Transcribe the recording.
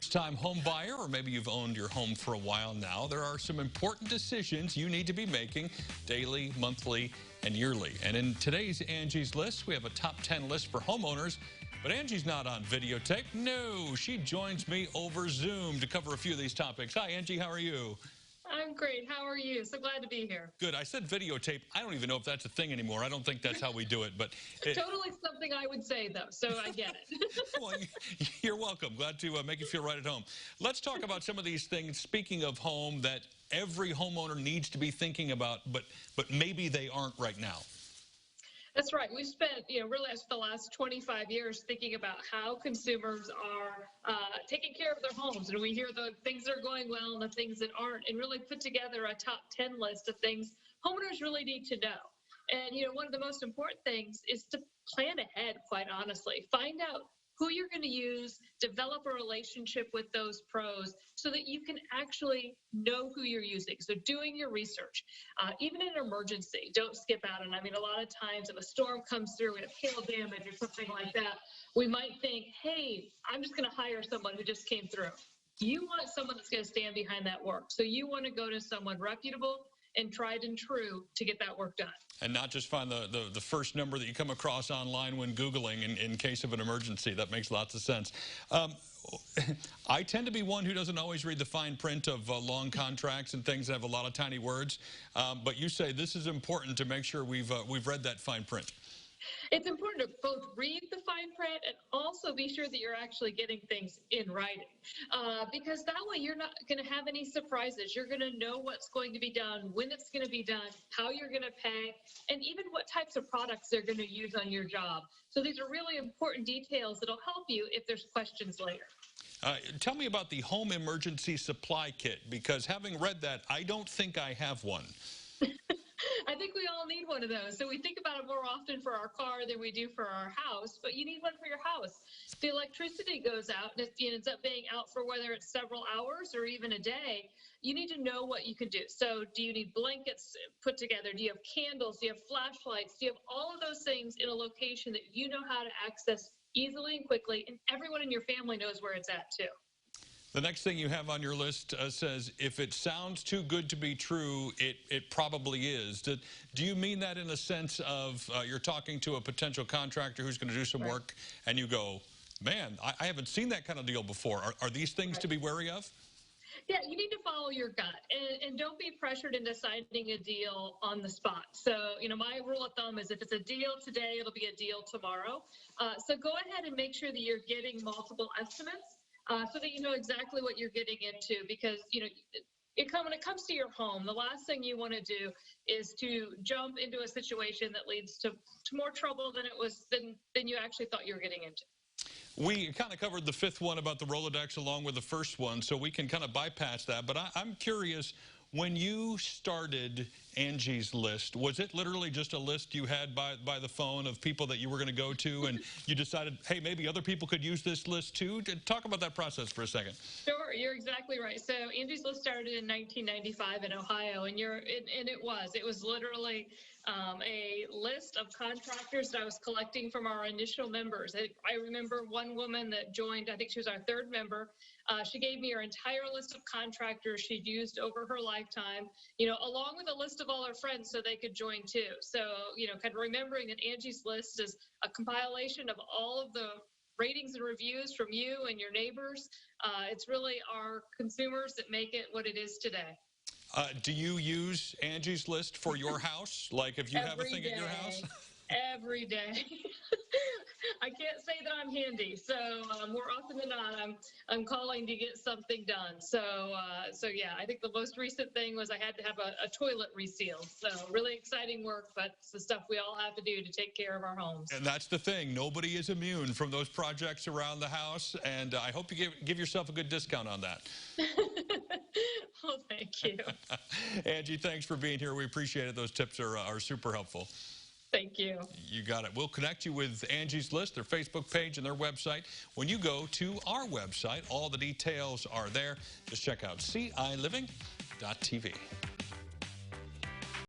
First-time home buyer, or maybe you've owned your home for a while now, there are some important decisions you need to be making daily, monthly, and yearly. And in today's Angie's List, we have a top 10 list for homeowners. But Angie's not on videotape. No, she joins me over Zoom to cover a few of these topics. Hi, Angie. How are you? I'm great. How are you? So glad to be here. Good. I said videotape. I don't even know if that's a thing anymore. I don't think that's how we do it. But totally something I would say, though, so I get it. Well, you're welcome. Glad to make you feel right at home. Let's talk about some of these things, speaking of home, that every homeowner needs to be thinking about, but maybe they aren't right now. That's right. We've spent, really the last 25 years thinking about how consumers are taking care of their homes. And we hear the things that are going well and the things that aren't, and really put together a top 10 list of things homeowners really need to know. And, one of the most important things is to plan ahead, quite honestly. Find out who you're going to use, develop a relationship with those pros so that you can actually know who you're using. So doing your research, even in an emergency, don't skip out. And I mean, a lot of times if a storm comes through, we have hail damage or something like that, we might think, hey, I'm just going to hire someone who just came through. You want someone that's going to stand behind that work. So you want to go to someone reputable and tried and true to get that work done. And not just find the first number that you come across online when Googling in case of an emergency. That makes lots of sense. I tend to be one who doesn't always read the fine print of long contracts and things that have a lot of tiny words. But you say this is important to make sure we've read that fine print. It's important to both read the fine print and also be sure that you're actually getting things in writing, because that way you're not going to have any surprises. You're going to know what's going to be done, when it's going to be done, how you're going to pay, and even what types of products they're going to use on your job. So these are really important details that'll help you if there's questions later. Tell me about the home emergency supply kit, because having read that, I don't think I have one. I think we all need one of those. So we think about it more often for our car than we do for our house, but you need one for your house. If the electricity goes out and it ends up being out for whether it's several hours or even a day, you need to know what you can do. So do you need blankets put together? Do you have candles? Do you have flashlights? Do you have all of those things in a location that you know how to access easily and quickly, and everyone in your family knows where it's at too? The next thing you have on your list says, if it sounds too good to be true, it probably is. Do you mean that in a sense of you're talking to a potential contractor who's going to do some work, and you go, man, I haven't seen that kind of deal before. Are these things to be wary of? Yeah, you need to follow your gut and don't be pressured into signing a deal on the spot. So, my rule of thumb is if it's a deal today, it'll be a deal tomorrow. So go ahead and make sure that you're getting multiple estimates. So that you know exactly what you're getting into, because when it comes to your home, the last thing you want to do is to jump into a situation that leads to more trouble than you actually thought you were getting into. We kind of covered the fifth one about the Rolodex along with the first one, so we can kind of bypass that. But I'm curious, when you started Angie's List, was it literally just a list you had by the phone of people that you were going to go to, and you decided, hey, maybe other people could use this list too? Talk about that process for a second. Sure, you're exactly right. So Angie's List started in 1995 in Ohio, and it was literally a list of contractors that I was collecting from our initial members. I remember one woman that joined, I think she was our third member. She gave me her entire list of contractors she'd used over her lifetime, along with a list of all her friends so they could join too. So, kind of remembering that Angie's List is a compilation of all of the ratings and reviews from you and your neighbors. It's really our consumers that make it what it is today. Do you use Angie's List for your house? Like if you have a thing at your house? Every day. I can't say that I'm handy, so more often than not, I'm calling to get something done. So yeah, I think the most recent thing was I had to have a toilet resealed. So really exciting work, but it's the stuff we all have to do to take care of our homes. And that's the thing. Nobody is immune from those projects around the house, and I hope you give yourself a good discount on that. Well, thank you. Angie, thanks for being here. We appreciate it. Those tips are super helpful. Thank you. You got it. We'll connect you with Angie's List, their Facebook page and their website. When you go to our website, all the details are there. Just check out CILiving.tv.